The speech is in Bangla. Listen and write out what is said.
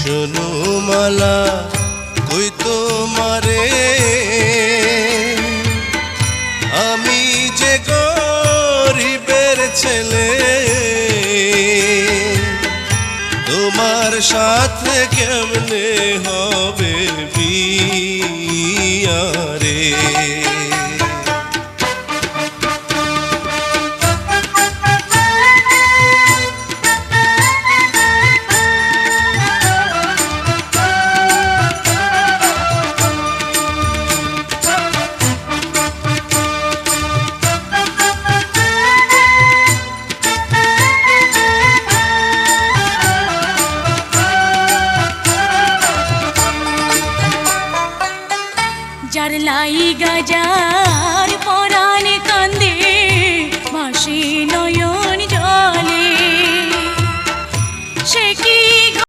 শোনো মালা কই তোমারে আমি যে গরিবের ছেলে তোমার সাথে কেমনে হবে বিয়া রে যার লাইগা যার পরাণ কান্দে ভাসে নয়ন